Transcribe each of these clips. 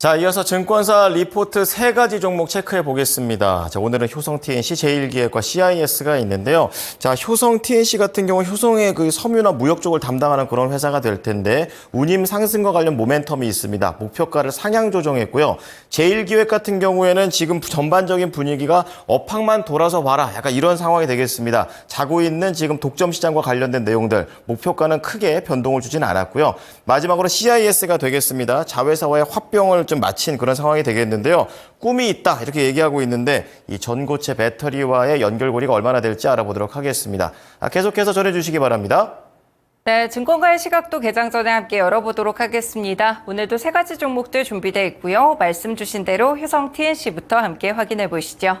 자, 이어서 증권사 리포트 세 가지 종목 체크해 보겠습니다. 자, 오늘은 효성 TNC, 제일기획과 CIS가 있는데요. 자, 효성 TNC 같은 경우 효성의 그 섬유나 무역 쪽을 담당하는 그런 회사가 될 텐데 운임 상승과 관련 모멘텀이 있습니다. 목표가를 상향 조정했고요. 제일기획 같은 경우에는 지금 전반적인 분위기가 업황만 돌아서 봐라. 약간 이런 상황이 되겠습니다. 자고 있는 지금 독점 시장과 관련된 내용들, 목표가는 크게 변동을 주진 않았고요. 마지막으로 CIS가 되겠습니다. 자회사와의 화병을 좀 마친 그런 상황이 되겠는데요. 꿈이 있다 이렇게 얘기하고 있는데 이 전고체 배터리와의 연결고리가 얼마나 될지 알아보도록 하겠습니다. 계속해서 전해주시기 바랍니다. 네, 증권가의 시각도 개장 전에 함께 열어보도록 하겠습니다. 오늘도 세 가지 종목들 준비되어 있고요. 말씀 주신 대로 효성 TNC부터 함께 확인해 보시죠.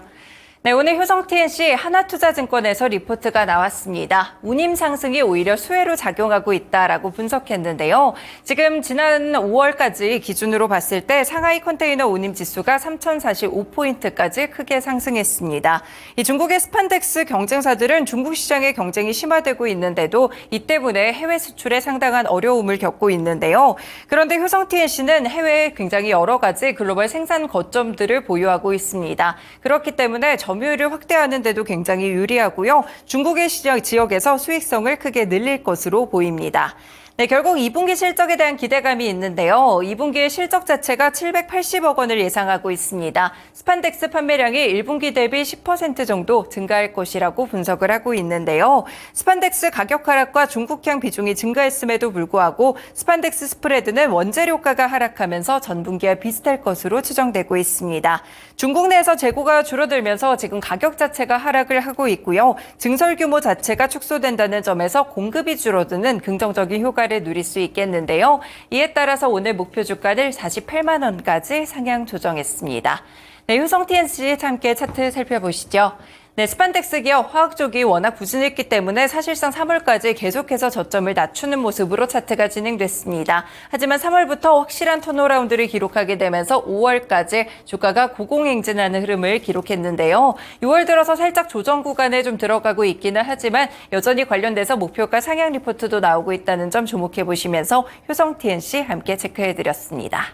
네, 오늘 효성 TNC 하나투자증권에서 리포트가 나왔습니다. 운임 상승이 오히려 수혜로 작용하고 있다라고 분석했는데요. 지금 지난 5월까지 기준으로 봤을 때 상하이 컨테이너 운임 지수가 3,045포인트까지 크게 상승했습니다. 이 중국의 스판덱스 경쟁사들은 중국 시장의 경쟁이 심화되고 있는데도 이 때문에 해외 수출에 상당한 어려움을 겪고 있는데요. 그런데 효성 TNC는 해외에 굉장히 여러 가지 글로벌 생산 거점들을 보유하고 있습니다. 그렇기 때문에 점유율을 확대하는 데도 굉장히 유리하고요. 중국의 시장 지역에서 수익성을 크게 늘릴 것으로 보입니다. 네, 결국 2분기 실적에 대한 기대감이 있는데요. 2분기의 실적 자체가 780억 원을 예상하고 있습니다. 스판덱스 판매량이 1분기 대비 10% 정도 증가할 것이라고 분석을 하고 있는데요. 스판덱스 가격 하락과 중국향 비중이 증가했음에도 불구하고 스판덱스 스프레드는 원재료가가 하락하면서 전분기와 비슷할 것으로 추정되고 있습니다. 중국 내에서 재고가 줄어들면서 지금 가격 자체가 하락을 하고 있고요. 증설 규모 자체가 축소된다는 점에서 공급이 줄어드는 긍정적인 효과를 누릴 수 있겠는데요. 이에 따라서 오늘 목표 주가를 48만 원까지 상향 조정했습니다. 네, 효성 TNC 함께 차트 살펴보시죠. 네, 스판덱스 기업 화학 쪽이 워낙 부진했기 때문에 사실상 3월까지 계속해서 저점을 낮추는 모습으로 차트가 진행됐습니다. 하지만 3월부터 확실한 턴어라운드를 기록하게 되면서 5월까지 주가가 고공행진하는 흐름을 기록했는데요. 6월 들어서 살짝 조정 구간에 좀 들어가고 있기는 하지만 여전히 관련돼서 목표가 상향 리포트도 나오고 있다는 점 주목해 보시면서 효성 TNC 함께 체크해드렸습니다.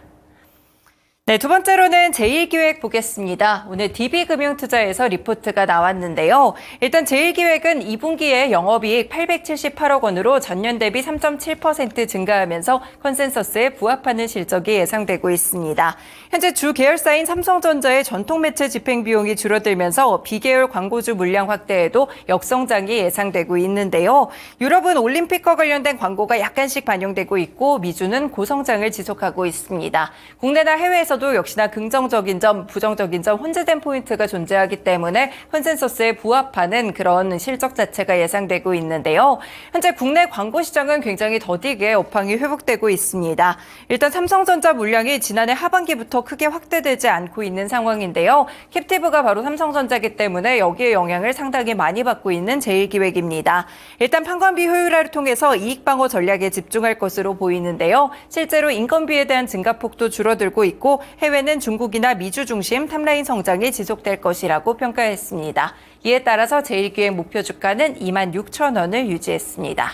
네, 두 번째로는 제일기획 보겠습니다. 오늘 DB금융투자에서 리포트가 나왔는데요. 일단 제일기획은 2분기에 영업이익 878억 원으로 전년 대비 3.7% 증가하면서 컨센서스에 부합하는 실적이 예상되고 있습니다. 현재 주 계열사인 삼성전자의 전통 매체 집행 비용이 줄어들면서 비계열 광고주 물량 확대에도 역성장이 예상되고 있는데요. 유럽은 올림픽과 관련된 광고가 약간씩 반영되고 있고 미주는 고성장을 지속하고 있습니다. 국내나 해외에서 도 역시나 긍정적인 점, 부정적인 점 혼재된 포인트가 존재하기 때문에 컨센서스에 부합하는 그런 실적 자체가 예상되고 있는데요. 현재 국내 광고 시장은 굉장히 더디게 업황이 회복되고 있습니다. 일단 삼성전자 물량이 지난해 하반기부터 크게 확대되지 않고 있는 상황인데요. 캡티브가 바로 삼성전자이기 때문에 여기에 영향을 상당히 많이 받고 있는 제일기획입니다. 일단 판관비 효율화를 통해서 이익 방어 전략에 집중할 것으로 보이는데요. 실제로 인건비에 대한 증가폭도 줄어들고 있고 해외는 중국이나 미주 중심 탑라인 성장이 지속될 것이라고 평가했습니다. 이에 따라서 제일기획 목표 주가는 26,000원을 유지했습니다.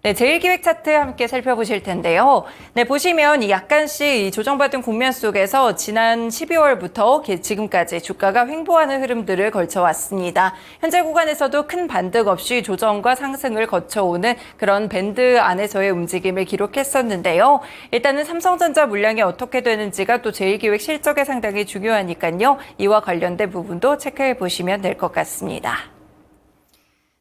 네, 제일기획 차트 함께 살펴보실 텐데요. 네, 보시면 약간씩 이 조정받은 국면 속에서 지난 12월부터 지금까지 주가가 횡보하는 흐름들을 거쳐왔습니다. 현재 구간에서도 큰 반등 없이 조정과 상승을 거쳐오는 그런 밴드 안에서의 움직임을 기록했었는데요. 일단은 삼성전자 물량이 어떻게 되는지가 또 제일기획 실적에 상당히 중요하니까요. 이와 관련된 부분도 체크해 보시면 될 것 같습니다.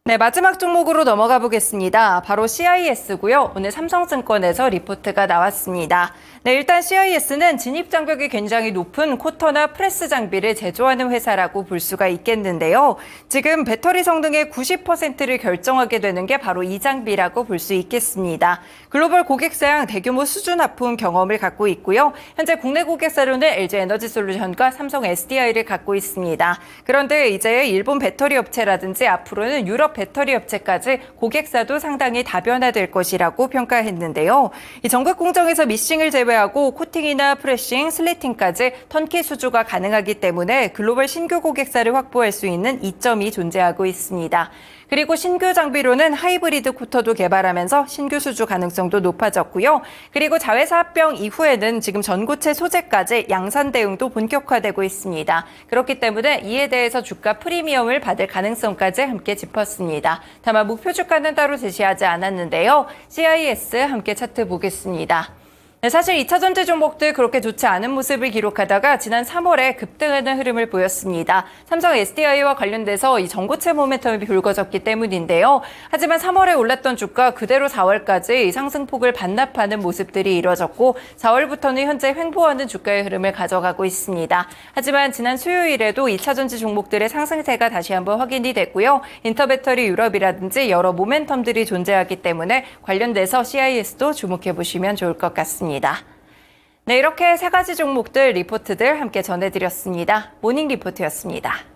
네, 마지막 종목으로 넘어가 보겠습니다. 바로 CIS고요. 오늘 삼성증권에서 리포트가 나왔습니다. 네, 일단 CIS는 진입 장벽이 굉장히 높은 코터나 프레스 장비를 제조하는 회사라고 볼 수가 있겠는데요. 지금 배터리 성능의 90%를 결정하게 되는 게 바로 이 장비라고 볼 수 있겠습니다. 글로벌 고객사양 대규모 수주 납품 경험을 갖고 있고요. 현재 국내 고객사로는 LG에너지솔루션과 삼성 SDI를 갖고 있습니다. 그런데 이제 일본 배터리 업체라든지 앞으로는 유럽 배터리 업체까지 고객사도 상당히 다변화될 것이라고 평가했는데요. 이 전국 공정에서 미싱을 제외하고 코팅이나 프레싱, 슬리팅까지 턴키 수주가 가능하기 때문에 글로벌 신규 고객사를 확보할 수 있는 이점이 존재하고 있습니다. 그리고 신규 장비로는 하이브리드 코터도 개발하면서 신규 수주 가능성도 높아졌고요. 그리고 자회사 합병 이후에는 지금 전고체 소재까지 양산 대응도 본격화되고 있습니다. 그렇기 때문에 이에 대해서 주가 프리미엄을 받을 가능성까지 함께 짚었습니다. 다만 목표 주가는 따로 제시하지 않았는데요. CIS 함께 차트 보겠습니다. 네, 사실 2차 전지 종목들 그렇게 좋지 않은 모습을 기록하다가 지난 3월에 급등하는 흐름을 보였습니다. 삼성 SDI와 관련돼서 이 전고체 모멘텀이 불거졌기 때문인데요. 하지만 3월에 올랐던 주가 그대로 4월까지 상승폭을 반납하는 모습들이 이뤄졌고 4월부터는 현재 횡보하는 주가의 흐름을 가져가고 있습니다. 하지만 지난 수요일에도 2차 전지 종목들의 상승세가 다시 한번 확인이 됐고요. 인터배터리 유럽이라든지 여러 모멘텀들이 존재하기 때문에 관련돼서 CIS도 주목해 보시면 좋을 것 같습니다. 네, 이렇게 세 가지 종목들 리포트들 함께 전해드렸습니다. 모닝 리포트였습니다.